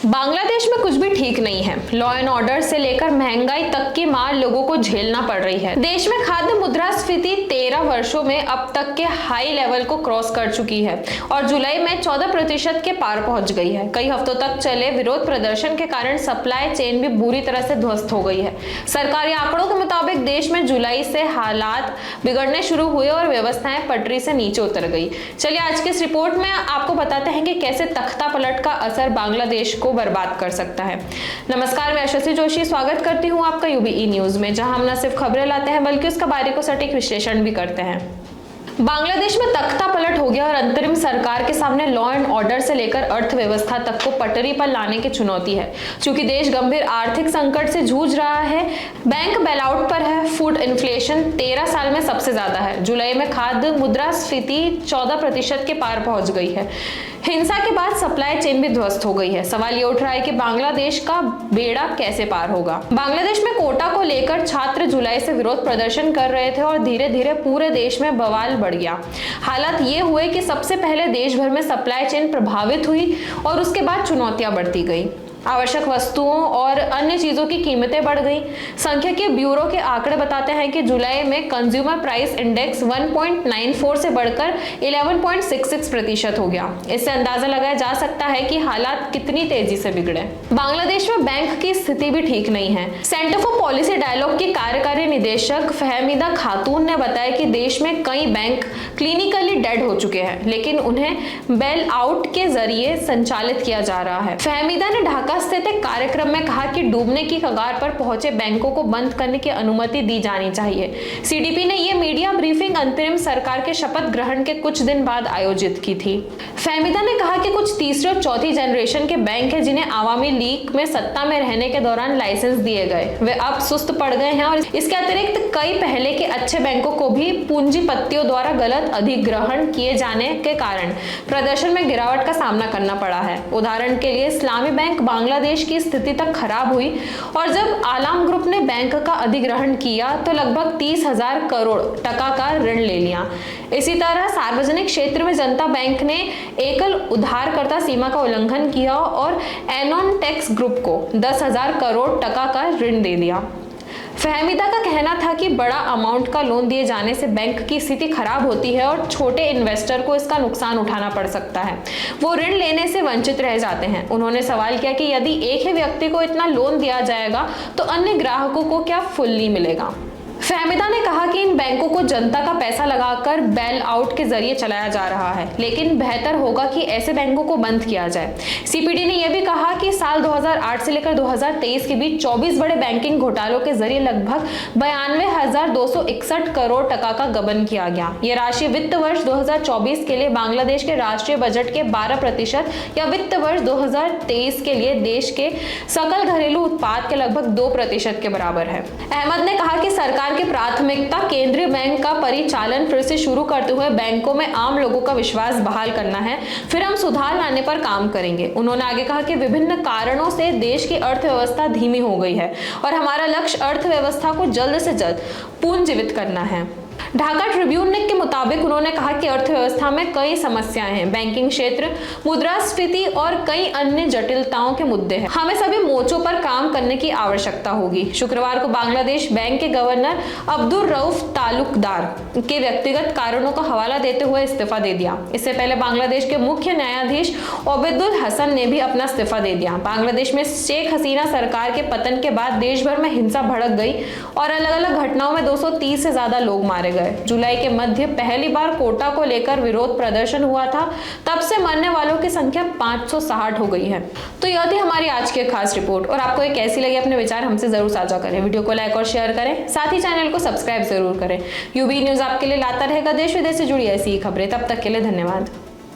बांग्लादेश में कुछ भी ठीक नहीं है। लॉ एंड ऑर्डर से लेकर महंगाई तक की मार लोगों को झेलना पड़ रही है। देश में खाद्य मुद्रास्फीति 13 वर्षों में अब तक के हाई लेवल को क्रॉस कर चुकी है और जुलाई में 14% के पार पहुंच गई है। कई हफ्तों तक चले विरोध प्रदर्शन के कारण सप्लाई चेन भी बुरी तरह से ध्वस्त हो गई है। सरकारी आंकड़ों के मुताबिक देश में जुलाई से हालात बिगड़ने शुरू हुए और व्यवस्थाएं पटरी से नीचे उतर गई। चलिए आज की इस रिपोर्ट में आपको बताते हैं कि कैसे तख्ता पलट का असर बांग्लादेश को बर्बाद कर सकता है। नमस्कार, मैं यशस्वी जोशी स्वागत करती हूं आपका यूबीई न्यूज में, जहां हम न सिर्फ खबरें लाते हैं बल्कि उसका बारीक और सटीक विश्लेषण भी करते हैं। बांग्लादेश में तख्ता पलट हो गया और अंतरिम सरकार के सामने लॉ एंड ऑर्डर से लेकर अर्थव्यवस्था तक को पटरी पर लाने की चुनौती है। क्योंकि देश गंभीर आर्थिक संकट से जूझ रहा है, बैंक बेलआउट पर है, फूड इन्फ्लेशन 13 साल में सबसे ज्यादा है। जुलाई में खाद्य मुद्रास्फीति 14% के पार पहुंच गई है। हिंसा के बाद सप्लाई चेन भी ध्वस्त हो गई है। सवाल ये उठ रहा है कि बांग्लादेश का बेड़ा कैसे पार होगा। बांग्लादेश में कोटा को लेकर छात्र जुलाई से विरोध प्रदर्शन कर रहे थे और धीरे धीरे पूरे देश में बवाल बढ़ गया। हालात ये हुए कि सबसे पहले देश भर में सप्लाई चेन प्रभावित हुई और उसके बाद चुनौतियां बढ़ती गई। आवश्यक वस्तुओं और अन्य चीजों की कीमतें बढ़ गई। सांख्यिकी ब्यूरो के आंकड़े बताते हैं कि जुलाई में कंज्यूमर प्राइस इंडेक्स 1.94 से बढ़कर 11.66% हो गया। इससे अंदाजा लगाया जा सकता है कि हालात कितनी तेजी से बिगड़े। बांग्लादेश में बैंक की स्थिति भी ठीक नहीं है। सेंटर फॉर पॉलिसी डायलॉग की कार्यकारी निदेशक फहमीदा खातून ने बताया कि देश में कई बैंक क्लिनिकली डेड हो चुके हैं, लेकिन उन्हें बेल आउट के जरिए संचालित किया जा रहा है। फहमीदा ने ढाका स्थित एक कार्यक्रम में कहा कि डूबने की कगार पर पहुंचे बैंकों को बंद करने की अनुमति दी जानी चाहिए। सीडीपी ने यह मीडिया ब्रीफिंग अंतरिम सरकार के शपथ ग्रहण के कुछ दिन बाद आयोजित की थी। फहमीदा ने कहा कि कुछ तीसरी और चौथी जनरेशन के बैंक हैं जिन्हें आवामी लीग में सत्ता में रहने के दौरान लाइसेंस दिए गए, वे अब सुस्त पड़ गए हैं और इसके अतिरिक्त कई पहले के अच्छे बैंकों को भी पूंजीपतियों द्वारा गलत अधिग्रहण किए जाने के कारण प्रदर्शन में गिरावट का सामना करना पड़ा है। उदाहरण के लिए इस्लामी बैंक बांग्लादेश की स्थिति तक खराब हुई और जब आलाम ग्रुप ने बैंक का अधिग्रहण किया तो लगभग 30,000 करोड़ टका का ऋण ले लिया। इसी तरह सार्वजनिक क्षेत्र में जनता बैंक ने एकल उधारकर्ता सीमा का उल्लंघन किया और एनॉन टेक्स ग्रुप को 10,000 करोड़ टका का ऋण दे दिया। फहमीदा का कहना था कि बड़ा अमाउंट का लोन दिए जाने से बैंक की स्थिति खराब होती है और छोटे इन्वेस्टर को इसका नुकसान उठाना पड़ सकता है, वो ऋण लेने से वंचित रह जाते हैं। उन्होंने सवाल किया कि यदि एक ही व्यक्ति को इतना लोन दिया जाएगा तो अन्य ग्राहकों को क्या फुल्ली मिलेगा। फहमीदा ने कहा कि इन बैंकों को जनता का पैसा लगाकर बेल आउट के जरिए चलाया जा रहा है, लेकिन बेहतर होगा कि ऐसे बैंकों को बंद किया जाए। सीपीडी ने यह भी कहा कि साल 2008 से लेकर 2023 के बीच 24 बड़े बैंकिंग घोटालों के जरिए लगभग 92,261 करोड़ टका का गबन किया गया। ये राशि वित्त वर्ष 2024 के लिए बांग्लादेश के राष्ट्रीय बजट के 12% या वित्त वर्ष 2023 के लिए देश के सकल घरेलू उत्पाद के लगभग 2% के बराबर है। अहमद ने कहा कि सरकार की प्राथमिकता केंद्रीय बैंक का परिचालन फिर से शुरू करते हुए बैंकों में आम लोगों का विश्वास बहाल करना है, फिर हम सुधार लाने पर काम करेंगे। उन्होंने आगे कहा कि विभिन्न कारणों से देश की अर्थव्यवस्था धीमी हो गई है और हमारा लक्ष्य अर्थव्यवस्था को जल्द से जल्द पुनर्जीवित करना है। ढाका ट्रिब्यून के मुताबिक उन्होंने कहा कि अर्थव्यवस्था में कई समस्याएं हैं, बैंकिंग क्षेत्र, मुद्रास्फीति और कई अन्य जटिलताओं के मुद्दे हैं। हमें सभी मोर्चों पर काम करने की आवश्यकता होगी। शुक्रवार को बांग्लादेश बैंक के गवर्नर अब्दुल रऊफ तालुकदार के व्यक्तिगत कारणों का हवाला देते हुए इस्तीफा दे दिया। इससे पहले बांग्लादेश के मुख्य न्यायाधीश ओबेदुल हसन ने भी अपना इस्तीफा दे दिया। बांग्लादेश में शेख हसीना सरकार के पतन के बाद देश भर में हिंसा भड़क गई और अलग अलग घटनाओं में 230 से ज्यादा लोग मारे गए। जुलाई के मध्य पहली बार कोटा को लेकर विरोध प्रदर्शन हुआ था, तब से मरने वालों की संख्या 560 हो गई है। तो यह थी हमारी आज की खास रिपोर्ट और आपको ये कैसी लगी अपने विचार हमसे जरूर साझा करें। वीडियो को लाइक और शेयर करें, साथ ही चैनल को सब्सक्राइब जरूर करें। यूबी न्यूज आपके लिए लाता रहेगा देश विदेश से जुड़ी ऐसी ही खबरें। तब तक के लिए धन्यवाद।